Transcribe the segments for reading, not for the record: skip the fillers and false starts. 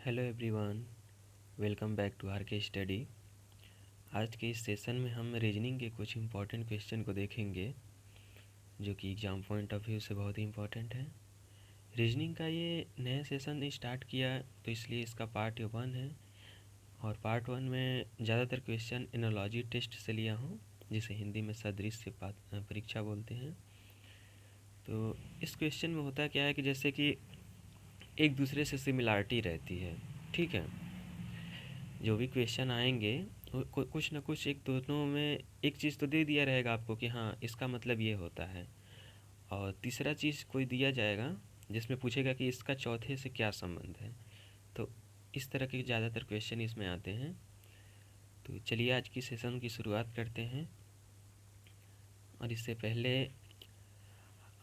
Hello everyone, welcome back to R K study. आज के इस सेशन में हम रीजनिंग के कुछ इम्पॉर्टेंट क्वेश्चन को देखेंगे जो कि एग्ज़ाम पॉइंट ऑफ व्यू से बहुत ही इम्पॉर्टेंट है। रीजनिंग का ये नया सेशन स्टार्ट किया तो इसलिए इसका पार्ट 1 है और पार्ट 1 में ज़्यादातर क्वेश्चन एनालॉजी टेस्ट से लिया हूँ, जिसे हिंदी में सदृश्य परीक्षा बोलते हैं। तो इस क्वेश्चन में होता क्या है कि जैसे कि एक दूसरे से सिमिलरिटी रहती है, ठीक है। जो भी क्वेश्चन आएंगे कुछ ना कुछ एक दोनों में एक चीज़ तो दे दिया रहेगा आपको कि हाँ इसका मतलब ये होता है, और तीसरा चीज़ कोई दिया जाएगा जिसमें पूछेगा कि इसका चौथे से क्या संबंध है। तो इस तरह के ज़्यादातर क्वेश्चन इसमें आते हैं। तो चलिए आज की सेशन की शुरुआत करते हैं। और इससे पहले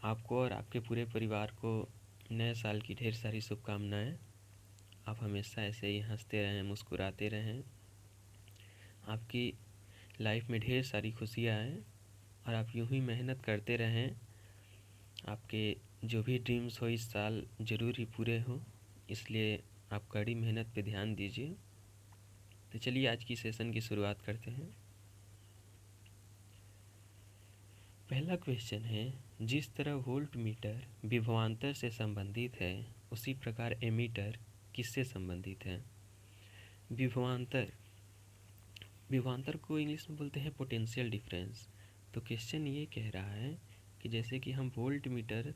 आपको और आपके पूरे परिवार को नए साल की ढेर सारी शुभकामनाएं। आप हमेशा ऐसे ही हंसते रहें, मुस्कुराते रहें, आपकी लाइफ में ढेर सारी खुशियाँ आएँ और आप यूं ही मेहनत करते रहें। आपके जो भी ड्रीम्स हो इस साल ज़रूर ही पूरे हों, इसलिए आप कड़ी मेहनत पे ध्यान दीजिए। तो चलिए आज की सेशन की शुरुआत करते हैं। पहला क्वेश्चन है, जिस तरह वोल्ट मीटर विभवांतर से संबंधित है उसी प्रकार एमीटर किससे संबंधित है। विभवांतर विभवांतर को इंग्लिश में बोलते हैं पोटेंशियल डिफरेंस। तो क्वेश्चन ये कह रहा है कि जैसे कि हम वोल्ट मीटर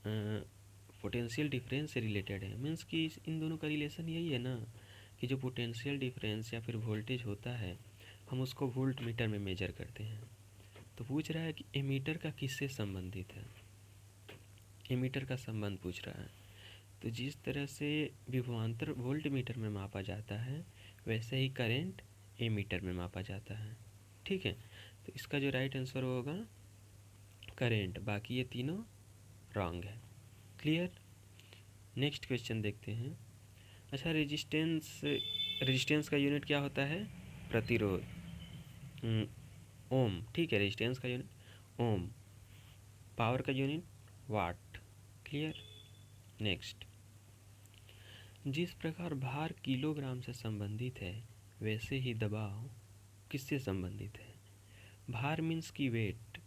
पोटेंशियल डिफरेंस से रिलेटेड है, मीन्स कि इन दोनों का रिलेशन यही है ना कि जो पोटेंशियल डिफरेंस या फिर वोल्टेज होता है हम उसको वोल्ट मीटर में मेजर करते हैं। तो पूछ रहा है कि एमीटर का किससे संबंधित है, एमीटर का संबंध पूछ रहा है। तो जिस तरह से विभवांतर वोल्ट मीटर में मापा जाता है वैसे ही करंट एमीटर में मापा जाता है, ठीक है। तो इसका जो राइट आंसर होगा करंट, बाकी ये तीनों रॉन्ग है। क्लियर। नेक्स्ट क्वेश्चन देखते हैं। अच्छा, रेजिस्टेंस का यूनिट क्या होता है, प्रतिरोध, ओम, ठीक है। रेजिस्टेंस का यूनिट ओम, पावर का यूनिट वाट। क्लियर। नेक्स्ट, जिस प्रकार भार किलोग्राम से संबंधित है वैसे ही दबाव किससे संबंधित है। भार मीन्स की वेट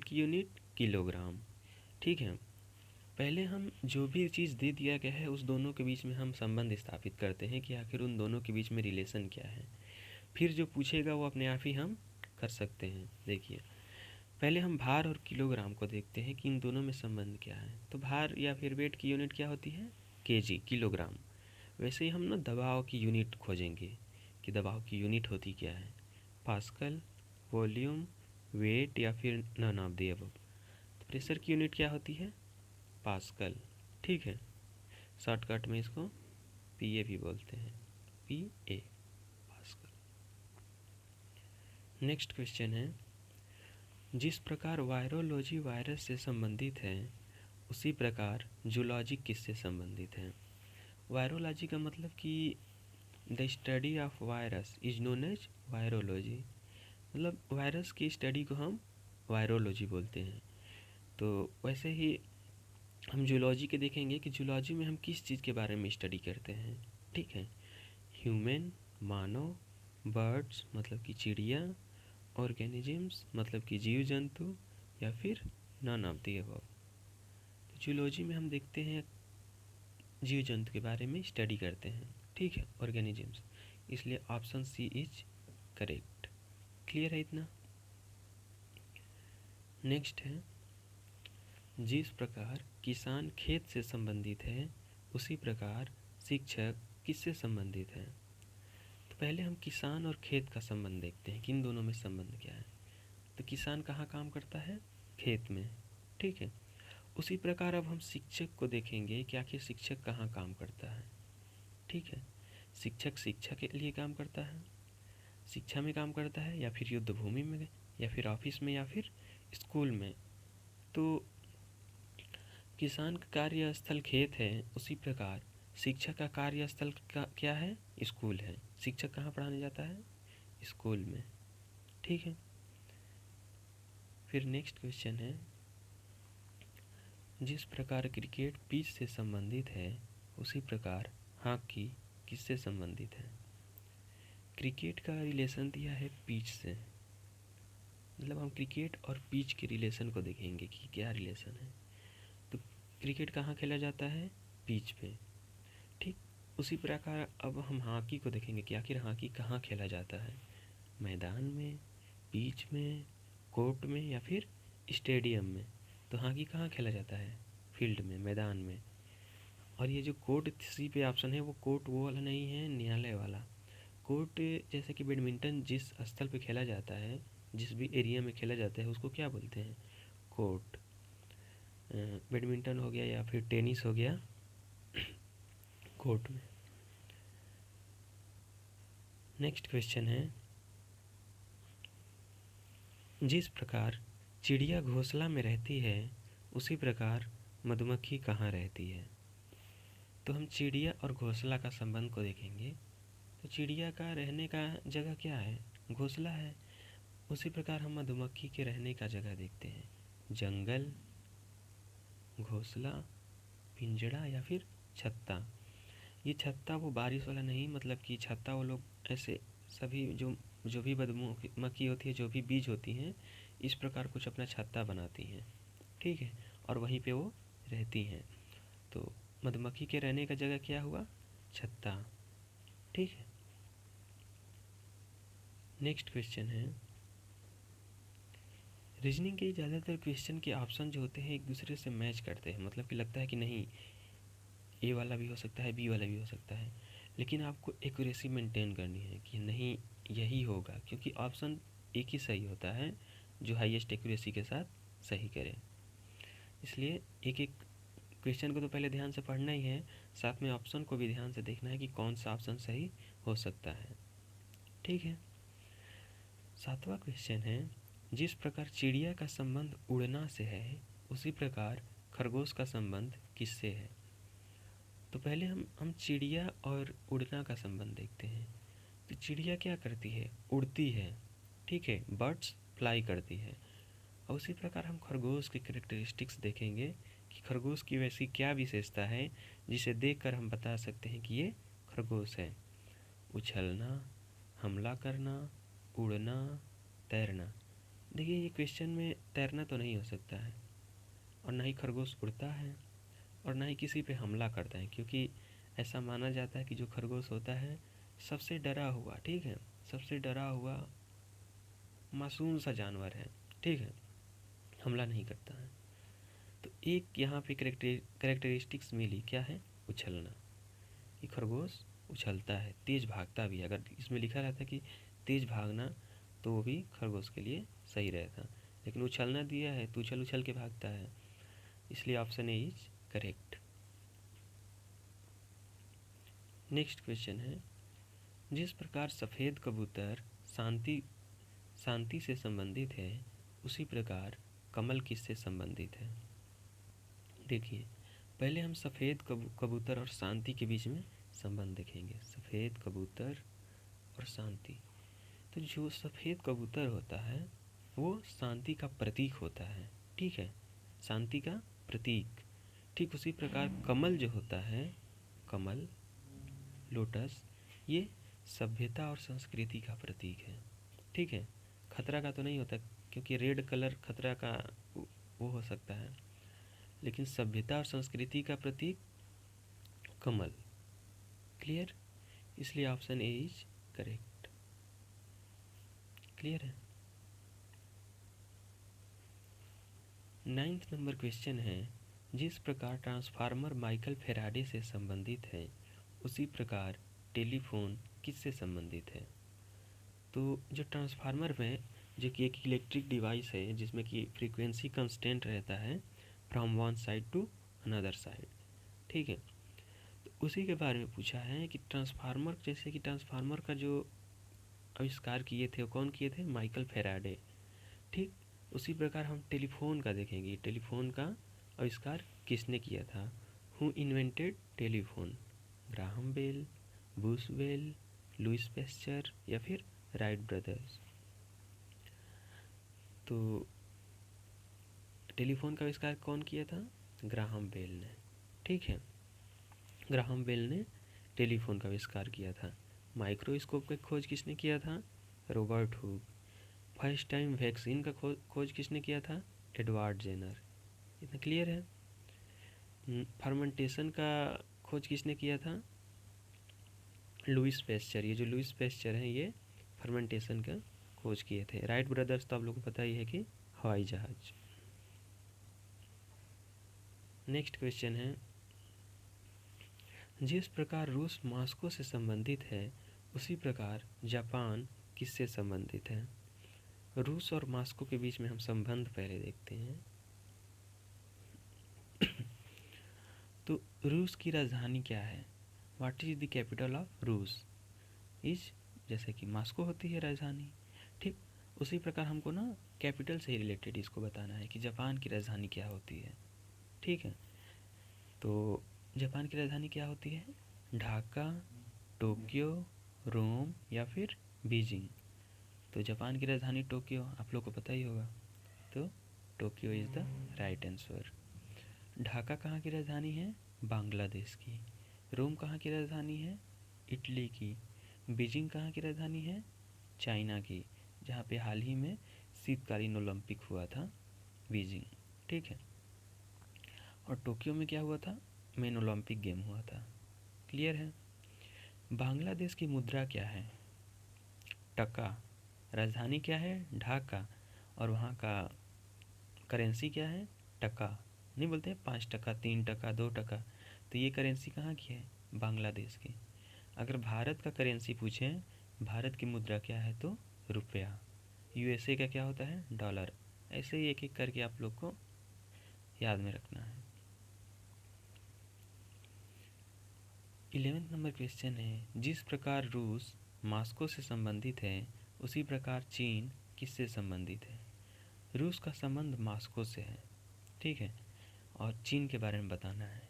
की यूनिट किलोग्राम, ठीक है। पहले हम जो भी चीज़ दे दिया गया है उस दोनों के बीच में हम संबंध स्थापित करते हैं कि आखिर उन दोनों के बीच में रिलेशन क्या है। फिर जो पूछेगा वो अपने आप ही हम कर सकते हैं। देखिए, पहले हम भार और किलोग्राम को देखते हैं कि इन दोनों में संबंध क्या है। तो भार या फिर वेट की यूनिट क्या होती है, केजी, किलोग्राम। वैसे ही हम ना दबाव की यूनिट खोजेंगे कि दबाव की यूनिट होती क्या है, पास्कल, वॉल्यूम, वेट या फिर नन ऑफ द अबव। तो प्रेशर की यूनिट क्या होती है, पास्कल, ठीक है। शॉर्टकट में इसको पीए भी बोलते हैं, पीए, पास्कल। नेक्स्ट क्वेश्चन है, जिस प्रकार वायरोलॉजी वायरस से संबंधित है उसी प्रकार जूलॉजी किससे संबंधित है। वायरोलॉजी का मतलब कि the study of virus is known as virology, मतलब वायरस की स्टडी को हम वायरोलॉजी बोलते हैं। तो वैसे ही हम जूलॉजी के देखेंगे कि जूलॉजी में हम किस चीज़ के बारे में स्टडी करते हैं, ठीक है। ह्यूमन, मानव, बर्ड्स मतलब कि चिड़िया, ऑर्गेनिजम्स मतलब कि जीव जंतु, या फिर नॉन ऑफ द अबव। तो जूलॉजी में हम देखते हैं जीव जंतु के बारे में स्टडी करते हैं, ठीक है, ऑर्गेनिजम्स, इसलिए option C is correct. Clear है इतना। नेक्स्ट है, जिस प्रकार किसान खेत से संबंधित है उसी प्रकार शिक्षक किससे संबंधित है। तो पहले हम किसान और खेत का संबंध देखते हैं कि इन दोनों में संबंध क्या है। तो किसान कहाँ काम करता है, खेत में, ठीक है। उसी प्रकार अब हम शिक्षक को देखेंगे कि आखिर शिक्षक कहाँ काम करता है, ठीक है। शिक्षक शिक्षा के लिए काम करता है, शिक्षा में काम करता है, या फिर युद्ध भूमि में, या फिर ऑफिस में, या फिर स्कूल में। तो किसान का कार्यस्थल खेत है, उसी प्रकार शिक्षक का कार्यस्थल का क्या है, स्कूल है। शिक्षक कहाँ पढ़ाने जाता है, स्कूल में, ठीक है। फिर नेक्स्ट क्वेश्चन है, जिस प्रकार क्रिकेट पिच से संबंधित है उसी प्रकार हॉकी किससे संबंधित है? क्रिकेट का रिलेशन दिया है पिच से, मतलब हम क्रिकेट और पिच के रिलेशन को देखेंगे कि क्या रिलेशन है। तो क्रिकेट कहाँ खेला जाता है? पिच पे। ठीक उसी प्रकार अब हम हॉकी को देखेंगे कि आखिर हॉकी कहाँ खेला जाता है, मैदान में, पिच में, कोर्ट में या फिर स्टेडियम में। तो हॉकी कहाँ खेला जाता है? फील्ड में, मैदान में। और ये जो कोर्ट सी पे ऑप्शन है वो कोर्ट वो वाला नहीं है, न्यायालय वाला कोर्ट। जैसे कि बैडमिंटन जिस स्थल पे खेला जाता है, जिस भी एरिया में खेला जाता है उसको क्या बोलते हैं? कोर्ट। बैडमिंटन हो गया या फिर टेनिस हो गया कोर्ट में। नेक्स्ट क्वेश्चन है, जिस प्रकार चिड़िया घोंसला में रहती है उसी प्रकार मधुमक्खी कहाँ रहती है? तो हम चिड़िया और घोंसला का संबंध को देखेंगे। तो चिड़िया का रहने का जगह क्या है? घोंसला है। उसी प्रकार हम मधुमक्खी के रहने का जगह देखते हैं, जंगल, घोंसला, पिंजड़ा या फिर छत्ता। ये छत्ता वो बारिश वाला नहीं, मतलब कि छत्ता वो लोग ऐसे सभी जो जो भी मधुमक्खी होती है, जो भी बीज होती हैं, इस प्रकार कुछ अपना छत्ता बनाती हैं। ठीक है, और वहीं पे वो रहती हैं। तो मधुमक्खी के रहने का जगह क्या हुआ? छत्ता। ठीक है। नेक्स्ट क्वेश्चन है, रीजनिंग के ज़्यादातर क्वेश्चन के ऑप्शन जो होते हैं एक दूसरे से मैच करते हैं, मतलब कि लगता है कि नहीं ए वाला भी हो सकता है, बी वाला भी हो सकता है, लेकिन आपको एक्यूरेसी मेंटेन करनी है कि नहीं यही होगा, क्योंकि ऑप्शन एक ही सही होता है जो हाईएस्ट एक्यूरेसी के साथ सही करे। इसलिए एक एक क्वेश्चन को तो पहले ध्यान से पढ़ना ही है, साथ में ऑप्शन को भी ध्यान से देखना है कि कौन सा ऑप्शन सही हो सकता है। ठीक है। 7वां क्वेश्चन है, जिस प्रकार चिड़िया का संबंध उड़ना से है उसी प्रकार खरगोश का संबंध किससे है? तो पहले हम चिड़िया और उड़ना का संबंध देखते हैं। तो चिड़िया क्या करती है? उड़ती है। ठीक है, बर्ड्स फ्लाई करती है। और उसी प्रकार हम खरगोश की कैरेक्टरिस्टिक्स देखेंगे कि खरगोश की वैसी क्या विशेषता है जिसे देखकर हम बता सकते हैं कि ये खरगोश है। उछलना, हमला करना, उड़ना, तैरना। देखिए ये क्वेश्चन में तैरना तो नहीं हो सकता है, और ना ही खरगोश उड़ता है, और ना ही किसी पे हमला करता है, क्योंकि ऐसा माना जाता है कि जो खरगोश होता है सबसे डरा हुआ, ठीक है, सबसे डरा हुआ मासूम सा जानवर है। ठीक है, हमला नहीं करता है। तो एक यहाँ पे कैरेक्टरिस्टिक्स मिली, क्या है? उछलना। ये खरगोश उछलता है, तेज़ भागता भी है। अगर इसमें लिखा रहता कि तेज़ भागना तो वो भी खरगोश के लिए सही रहता, लेकिन उछलना दिया है तो उछल उछल के भागता है, इसलिए option A is correct. Next question है, जिस प्रकार सफ़ेद कबूतर शांति शांति से संबंधित है उसी प्रकार कमल किससे संबंधित है? देखिए पहले हम सफ़ेद कबूतर और शांति के बीच में संबंध देखेंगे। सफ़ेद कबूतर और शांति। तो जो सफ़ेद कबूतर होता है वो शांति का प्रतीक होता है। ठीक है, शांति का प्रतीक। ठीक उसी प्रकार कमल जो होता है, कमल, लोटस, ये सभ्यता और संस्कृति का प्रतीक है। ठीक है, खतरा का तो नहीं होता, क्योंकि रेड कलर खतरा का वो हो सकता है, लेकिन सभ्यता और संस्कृति का प्रतीक कमल। क्लियर? इसलिए option A is correct. Clear है? 9th नंबर क्वेश्चन है, जिस प्रकार ट्रांसफार्मर माइकल फेराडे से संबंधित है उसी प्रकार टेलीफोन किससे संबंधित है? तो जो ट्रांसफार्मर में, जो कि एक इलेक्ट्रिक डिवाइस है जिसमें कि फ्रीक्वेंसी कांस्टेंट रहता है from one side to another side. ठीक है, तो उसी के बारे में पूछा है कि ट्रांसफार्मर, जैसे कि ट्रांसफार्मर का जो आविष्कार किए थे वो कौन किए थे? Michael Faraday. ठीक उसी प्रकार हम टेलीफोन का देखेंगे, टेलीफोन का आविष्कार किसने किया था? Who invented telephone? Graham Bell, Bushwell, Louis Pasteur या फिर राइट ब्रदर्स? तो टेलीफोन का आविष्कार कौन किया था? ग्राहम बेल ने। ठीक है, ग्राहम बेल ने टेलीफोन का आविष्कार किया था। माइक्रोस्कोप का खोज किसने किया था? Robert Hooke. First time vaccine का खोज किसने किया था? Edward Jenner. इतना क्लियर है? फर्मेंटेशन का खोज किसने किया था? Louis Pasteur. ये जो लुईस पैस्चर हैं ये फर्मेंटेशन का खोज किए थे। राइट ब्रदर्स तो आप लोगों को पता ही है कि हवाई जहाज। नेक्स्ट क्वेश्चन है, जिस प्रकार रूस मॉस्को से संबंधित है उसी प्रकार जापान किससे संबंधित है? रूस और मॉस्को के बीच में हम संबंध पहले देखते हैं। तो रूस की राजधानी क्या है? What is the capital of रूस? इज, जैसे कि मॉस्को होती है राजधानी, ठीक उसी प्रकार हमको ना कैपिटल से ही रिलेटेड इसको बताना है कि जापान की राजधानी क्या होती है। ठीक है, तो जापान की राजधानी क्या होती है? ढाका, टोक्यो, रोम या फिर बीजिंग। तो जापान की राजधानी टोक्यो, आप लोग को पता ही होगा, तो Tokyo is the right answer. Dhaka कहाँ की राजधानी है? बांग्लादेश की। रोम कहाँ की राजधानी है? इटली की। बीजिंग कहाँ की राजधानी है? चाइना की, जहाँ पे हाल ही में शीतकालीन ओलंपिक हुआ था, बीजिंग। ठीक है, और टोक्यो में क्या हुआ था? मेन ओलंपिक गेम हुआ था। क्लियर है? बांग्लादेश की मुद्रा क्या है? टका। राजधानी क्या है? ढाका, और वहाँ का करेंसी क्या है? टका। नहीं बोलते हैं 5 टका, 3 टका, 2 टका, तो ये करेंसी कहाँ की है? बांग्लादेश की। अगर भारत का करेंसी पूछें, भारत की मुद्रा क्या है, तो रुपया। यूएसए का क्या होता है? डॉलर। ऐसे ही एक एक करके आप लोग को याद में रखना है। 11वें नंबर क्वेश्चन है, जिस प्रकार रूस मॉस्को से संबंधित है उसी प्रकार चीन किससे संबंधित है? रूस का संबंध मॉस्को से है, ठीक है, और चीन के बारे में बताना है।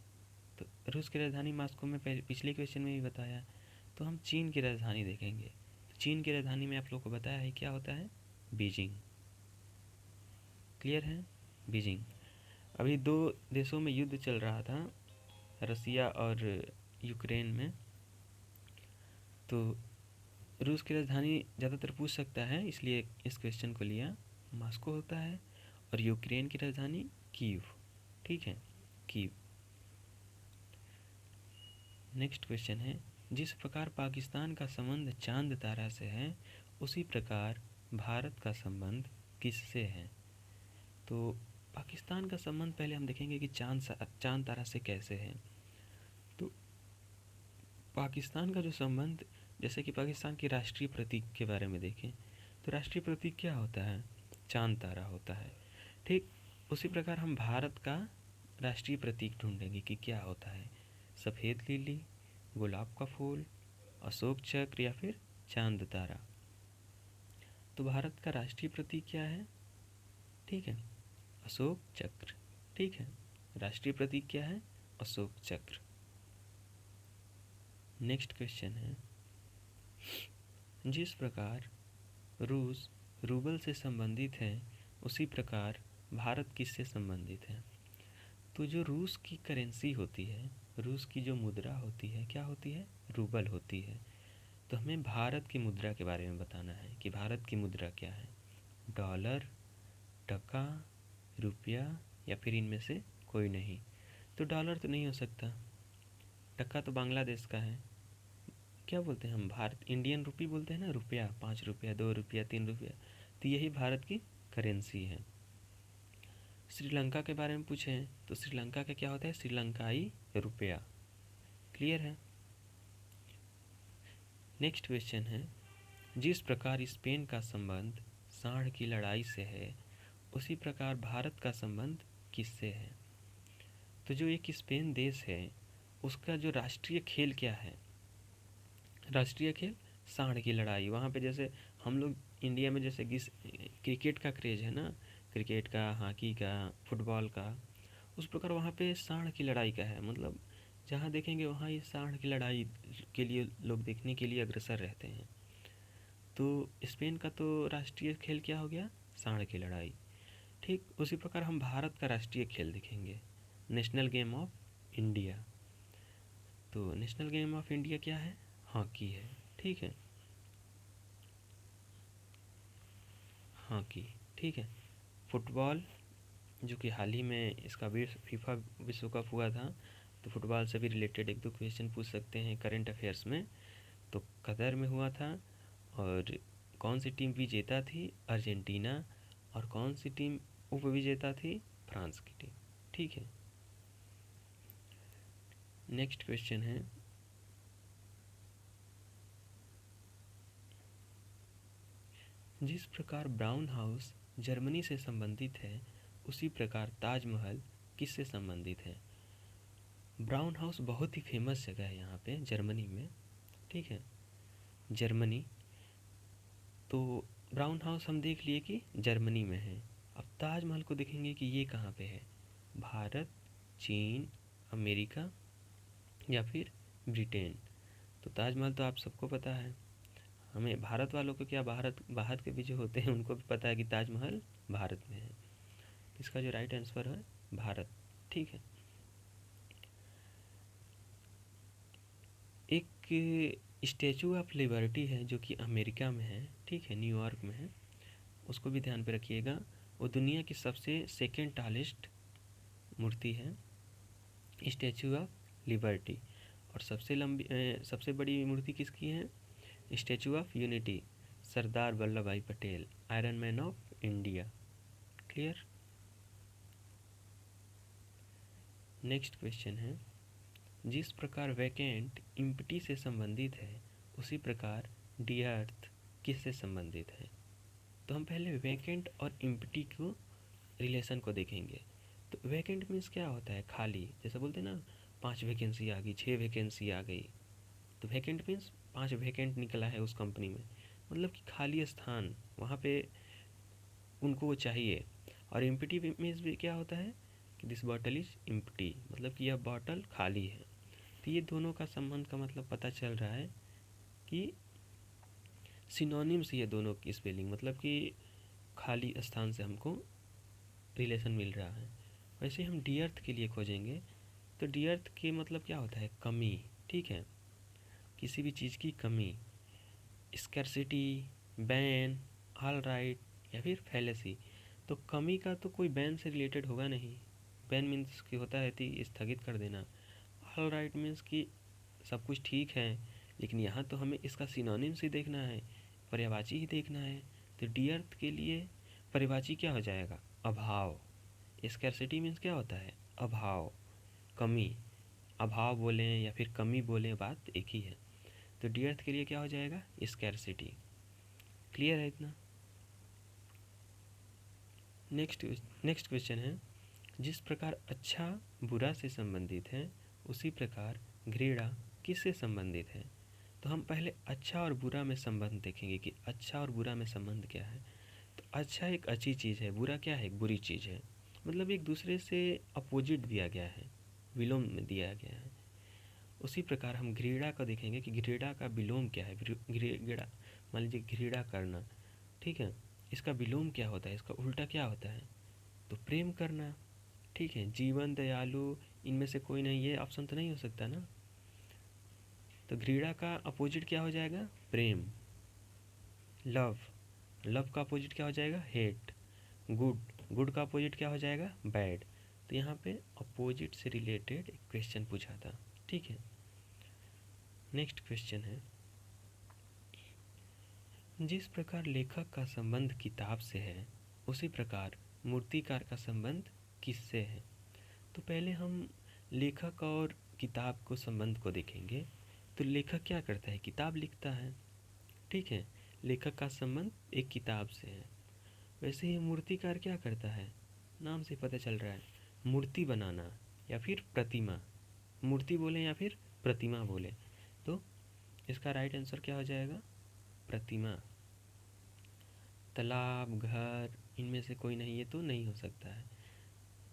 तो रूस की राजधानी मॉस्को में पिछले क्वेश्चन में भी बताया, तो हम चीन की राजधानी देखेंगे। तो चीन की राजधानी में आप लोग को बताया है क्या होता है? बीजिंग। क्लियर है? बीजिंग। अभी दो देशों में युद्ध चल रहा था, रसिया और यूक्रेन में, तो रूस की राजधानी ज़्यादातर पूछ सकता है, इसलिए इस क्वेश्चन को लिया। मॉस्को होता है, और यूक्रेन की राजधानी कीव। ठीक है, कीव। नेक्स्ट क्वेश्चन है, जिस प्रकार पाकिस्तान का संबंध चांद तारा से है उसी प्रकार भारत का संबंध किससे है? तो पाकिस्तान का संबंध पहले हम देखेंगे कि चांद तारा से कैसे है। तो पाकिस्तान का जो संबंध, जैसे कि पाकिस्तान के राष्ट्रीय प्रतीक के बारे में देखें, तो राष्ट्रीय प्रतीक क्या होता है? चांद तारा होता है। ठीक उसी प्रकार हम भारत का राष्ट्रीय प्रतीक ढूंढेंगे कि क्या होता है। सफ़ेद लिली, गुलाब का फूल, अशोक चक्र या फिर चांद तारा। तो भारत का राष्ट्रीय प्रतीक क्या है? ठीक है, अशोक चक्र। ठीक है, राष्ट्रीय प्रतीक क्या है? अशोक चक्र। नेक्स्ट क्वेश्चन है, जिस प्रकार रूस रूबल से संबंधित है उसी प्रकार भारत किससे संबंधित है? तो जो रूस की करेंसी होती है, रूस की जो मुद्रा होती है, क्या होती है? रूबल होती है। तो हमें भारत की मुद्रा के बारे में बताना है कि भारत की मुद्रा क्या है? डॉलर, टका, रुपया या फिर इनमें से कोई नहीं। तो डॉलर तो नहीं हो सकता, टका तो बांग्लादेश का है, क्या बोलते हैं हम? भारत इंडियन रुपी बोलते हैं ना, रुपया, 5 रुपया, 2 रुपया, 3 रुपया, तो यही भारत की करेंसी है। श्रीलंका के बारे में पूछें तो श्रीलंका का क्या होता है? श्रीलंकाई रुपया। क्लियर है? नेक्स्ट क्वेश्चन है, जिस प्रकार स्पेन का संबंध सांड की लड़ाई से है उसी प्रकार भारत का संबंध किससे है? तो जो एक स्पेन देश है उसका जो राष्ट्रीय खेल क्या है? राष्ट्रीय खेल सांड की लड़ाई। वहाँ पे जैसे हम लोग इंडिया में जैसे क्रिकेट का क्रेज है ना, क्रिकेट का, हॉकी का, फुटबॉल का, उस प्रकार वहाँ पे सांड की लड़ाई का है। मतलब जहाँ देखेंगे वहाँ ये सांड की लड़ाई के लिए लोग देखने के लिए अग्रसर रहते हैं। तो स्पेन का तो राष्ट्रीय खेल क्या हो गया? सांड की लड़ाई। ठीक उसी प्रकार हम भारत का राष्ट्रीय खेल देखेंगे, नेशनल गेम ऑफ इंडिया। तो नेशनल गेम ऑफ इंडिया क्या है? हॉकी है। ठीक है, हॉकी। ठीक है। फुटबॉल, जो कि हाल ही में इसका फीफा विश्व कप हुआ था, तो फुटबॉल से भी रिलेटेड एक दो क्वेश्चन पूछ सकते हैं करंट अफेयर्स में। तो कतर में हुआ था, और कौन सी टीम विजेता थी? अर्जेंटीना। और कौन सी टीम उपविजेता थी? फ्रांस की टीम। ठीक है। नेक्स्ट क्वेश्चन है, जिस प्रकार ब्राउन हाउस जर्मनी से संबंधित है, उसी प्रकार ताजमहल किससे संबंधित है? ब्राउन हाउस बहुत ही फेमस जगह है यहाँ पे जर्मनी में। ठीक है, जर्मनी। तो ब्राउन हाउस हम देख लिए कि जर्मनी में है। अब ताजमहल को देखेंगे कि ये कहाँ पे है। भारत, चीन, अमेरिका या फिर ब्रिटेन। तो ताजमहल तो आप सबको पता है। हमें भारत वालों को क्या, बाहर के भी जो होते हैं उनको भी पता है कि ताजमहल भारत में है। इसका जो राइट आंसर है भारत। ठीक है। एक स्टैचू ऑफ लिबर्टी है जो कि अमेरिका में है। ठीक है, न्यूयॉर्क में है। उसको भी ध्यान पे रखिएगा। वो दुनिया की सबसे सेकेंड टॉलेस्ट मूर्ति है, स्टैचू ऑफ लिबर्टी। और सबसे बड़ी मूर्ति किसकी है? Statue of unity, Sardar Vallabh भाई Patel, iron man of India. Clear. Next question है, जिस प्रकार वैकेंट इम्प्टी से संबंधित है, उसी प्रकार डी अर्थ किससे संबंधित है? तो हम पहले वैकेंट और इम्प्टी को रिलेशन को देखेंगे। तो वैकेंट मीन्स क्या होता है? खाली। जैसे बोलते हैं ना, 5 वैकेंसी आ गई, 6 वैकेंसी आ गई। तो वैकेंट मीन्स 5 वैकेंट निकला है उस कंपनी में, मतलब कि खाली स्थान वहाँ पे उनको वो चाहिए। और एम्प्टी मीन्स भी क्या होता है कि दिस बॉटल इज एम्प्टी, मतलब कि यह बॉटल खाली है। तो ये दोनों का संबंध का मतलब पता चल रहा है कि सिनोनिम्स ये दोनों की स्पेलिंग, मतलब कि खाली स्थान से हमको रिलेशन मिल रहा है। वैसे हम डी अर्थ के लिए खोजेंगे, तो डी अर्थ के मतलब क्या होता है? कमी। ठीक है, किसी भी चीज़ की कमी। स्कैर्सिटी, बैन, ऑल राइट या फिर फैलेसी। तो कमी का तो कोई बैन से रिलेटेड होगा नहीं। बैन मीन्स कि होता है कि स्थगित कर देना। ऑल राइट मीन्स कि सब कुछ ठीक है। लेकिन यहाँ तो हमें इसका सिनोनिम्स ही देखना है, पर्यायवाची ही देखना है। तो डी अर्थ के लिए पर्यायवाची क्या हो जाएगा? अभाव। स्कैर्सिटी मीन्स क्या होता है? अभाव, कमी। अभाव बोलें या फिर कमी बोलें, बात एक ही है। तो डी अर्थ के लिए क्या हो जाएगा? स्कैर्सिटी। क्लियर है इतना? नेक्स्ट क्वेश्चन है, जिस प्रकार अच्छा बुरा से संबंधित है, उसी प्रकार घृणा किससे संबंधित है? तो हम पहले अच्छा और बुरा में संबंध देखेंगे कि अच्छा और बुरा में संबंध क्या है। तो अच्छा एक अच्छी चीज़ है, बुरा क्या है? एक बुरी चीज़ है। मतलब एक दूसरे से अपोजिट दिया गया है, विलोम में दिया गया है। उसी प्रकार हम घृणा को देखेंगे कि घृणा का विलोम क्या है। घृणा, मान लीजिए घृणा करना। ठीक है, इसका विलोम क्या होता है? इसका उल्टा क्या होता है? तो प्रेम करना। ठीक है, जीवन, दयालु, इनमें से कोई नहीं, ये ऑप्शन तो नहीं हो सकता ना। तो घृणा का अपोजिट क्या हो जाएगा? प्रेम। लव, लव का अपोजिट क्या हो जाएगा? हेट। गुड, गुड का अपोजिट क्या हो जाएगा? बैड। तो यहाँ पे अपोजिट से रिलेटेड एक क्वेश्चन पूछा था। ठीक है। नेक्स्ट क्वेश्चन है, जिस प्रकार लेखक का संबंध किताब से है, उसी प्रकार मूर्तिकार का संबंध किससे है? तो पहले हम लेखक और किताब को संबंध को देखेंगे। तो लेखक क्या करता है? किताब लिखता है। ठीक है, लेखक का संबंध एक किताब से है। वैसे ही मूर्तिकार क्या करता है? नाम से पता चल रहा है, मूर्ति बनाना या फिर प्रतिमा। मूर्ति बोले या फिर प्रतिमा बोले, तो इसका राइट आंसर क्या हो जाएगा? प्रतिमा। तालाब, घर, इनमें से कोई नहीं, ये तो नहीं हो सकता है।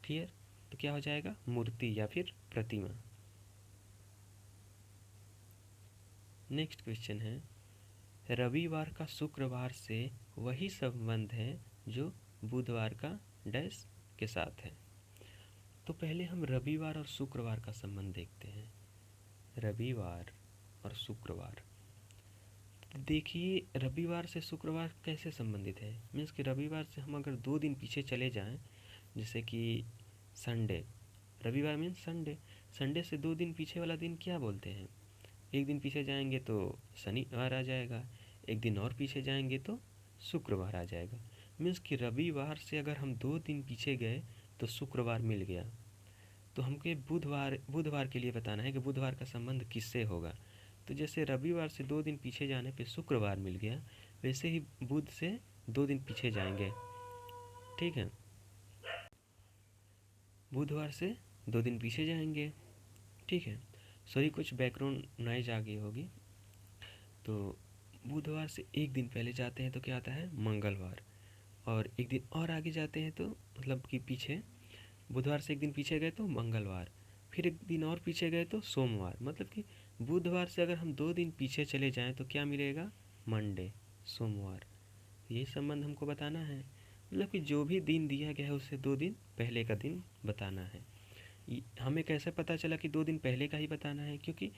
क्लियर। तो क्या हो जाएगा? मूर्ति या फिर प्रतिमा। नेक्स्ट क्वेश्चन है, रविवार का शुक्रवार से वही संबंध है जो बुधवार का डैश के साथ है। तो पहले हम रविवार और शुक्रवार का संबंध देखते हैं। रविवार और शुक्रवार। देखिए रविवार से शुक्रवार कैसे संबंधित है, मीन्स कि रविवार से हम अगर 2 दिन पीछे चले जाएं, जैसे कि संडे, रविवार मीन्स संडे, संडे से 2 दिन पीछे वाला दिन क्या बोलते हैं? एक दिन पीछे जाएंगे तो शनिवार आ जाएगा, एक दिन और पीछे जाएंगे तो शुक्रवार आ जाएगा। मीन्स कि रविवार से अगर हम 2 दिन पीछे गए तो शुक्रवार मिल गया। तो हमको बुधवार बुधवार के लिए बताना है कि बुधवार का संबंध किससे होगा। तो जैसे रविवार से 2 दिन पीछे जाने पे शुक्रवार मिल गया, वैसे ही बुध से 2 दिन पीछे जाएंगे, ठीक है, बुधवार से 2 दिन पीछे जाएंगे, ठीक है। सॉरी, कुछ बैकग्राउंड नॉइज आ गई होगी। तो बुधवार से एक दिन पहले जाते हैं तो क्या आता है? मंगलवार। और एक दिन और आगे जाते हैं तो मतलब कि पीछे, बुधवार से एक दिन पीछे गए तो मंगलवार, फिर एक दिन और पीछे गए तो सोमवार। मतलब कि बुधवार से अगर हम 2 दिन पीछे चले जाएं तो क्या मिलेगा? मंडे, सोमवार। यही संबंध हमको बताना है। मतलब कि जो भी दिन दिया गया है उससे 2 दिन पहले का दिन बताना है। हमें कैसे पता चला कि 2 दिन पहले का ही बताना है? क्योंकि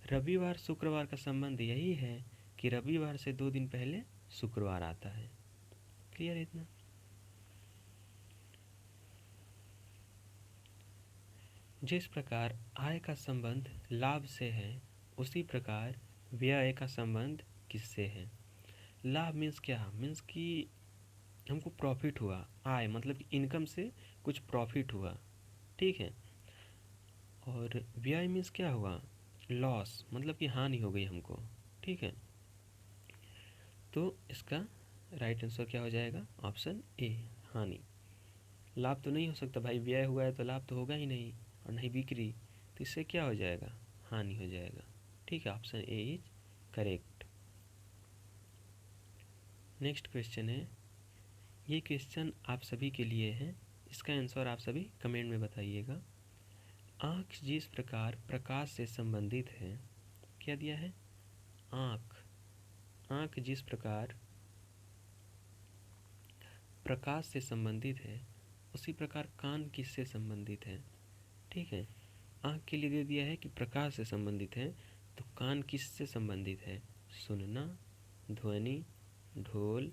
रविवार शुक्रवार का संबंध यही है कि रविवार से 2 दिन पहले शुक्रवार आता है। क्लियर है इतना? जिस प्रकार आय का संबंध लाभ से है, उसी प्रकार व्यय का संबंध किससे है? लाभ मीन्स क्या? मीन्स कि हमको प्रॉफिट हुआ, आय मतलब कि इनकम से कुछ प्रॉफिट हुआ, ठीक है। और व्यय मीन्स क्या हुआ? लॉस, मतलब कि हानि हो गई हमको, ठीक है। तो इसका राइट आंसर क्या हो जाएगा? ऑप्शन ए, हानि। लाभ तो नहीं हो सकता भाई, व्यय हुआ है तो लाभ तो होगा ही नहीं, और नहीं बिक्री, तो इससे क्या हो जाएगा? हानि हो जाएगा, ठीक है। Option A is correct. Next question है, ये क्वेश्चन आप सभी के लिए है, इसका आंसर आप सभी कमेंट में बताइएगा। आँख जिस प्रकार प्रकाश से संबंधित है, क्या दिया है? आँख जिस प्रकार प्रकाश से संबंधित है, उसी प्रकार कान किससे संबंधित है? ठीक है, आँख के लिए दे दिया है कि प्रकाश से संबंधित है, तो कान किससे संबंधित है? सुनना, ध्वनि, ढोल,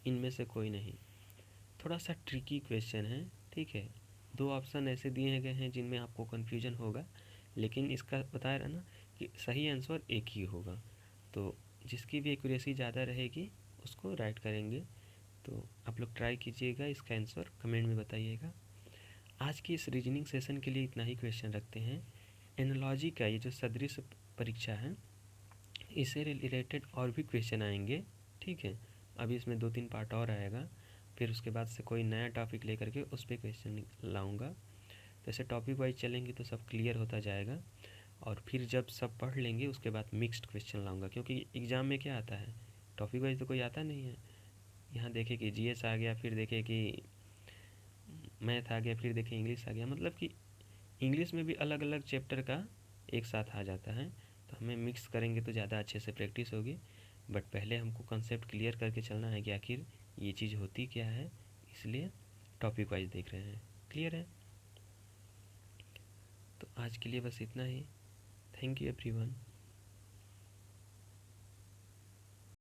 इनमें से कोई नहीं। थोड़ा सा ट्रिकी क्वेश्चन है, ठीक है। 2 ऑप्शन ऐसे दिए गए हैं जिनमें आपको कन्फ्यूजन होगा, लेकिन इसका बताया रहा ना कि सही आंसर एक ही होगा। तो जिसकी भी एक्यूरेसी ज़्यादा रहेगी उसको राइट करेंगे। तो आप लोग ट्राई कीजिएगा, इसका आंसर कमेंट में बताइएगा। आज की इस रीजनिंग सेशन के लिए इतना ही क्वेश्चन रखते हैं। एनालॉजी का ये जो सदृश परीक्षा है, इससे रिलेटेड और भी क्वेश्चन आएंगे, ठीक है। अभी इसमें 2-3 पार्ट और आएगा, फिर उसके बाद से कोई नया टॉपिक लेकर के उस पर क्वेश्चन लाऊंगा। तो ऐसे टॉपिक वाइज चलेंगे तो सब क्लियर होता जाएगा, और फिर जब सब पढ़ लेंगे उसके बाद मिक्स्ड क्वेश्चन लाऊंगा। क्योंकि एग्ज़ाम में क्या आता है, टॉपिक वाइज तो कोई आता नहीं है। यहाँ देखे कि जीएस आ गया, फिर देखे कि मैथ आ गया, फिर देखे इंग्लिश आ गया, मतलब कि इंग्लिश में भी अलग अलग चैप्टर का एक साथ आ जाता है। तो हमें मिक्स करेंगे तो ज़्यादा अच्छे से प्रैक्टिस होगी। बट पहले हमको कंसेप्ट क्लियर करके चलना है कि आखिर ये चीज़ होती क्या है, इसलिए टॉपिक वाइज देख रहे हैं। क्लियर है? तो आज के लिए बस इतना ही। Thank you everyone.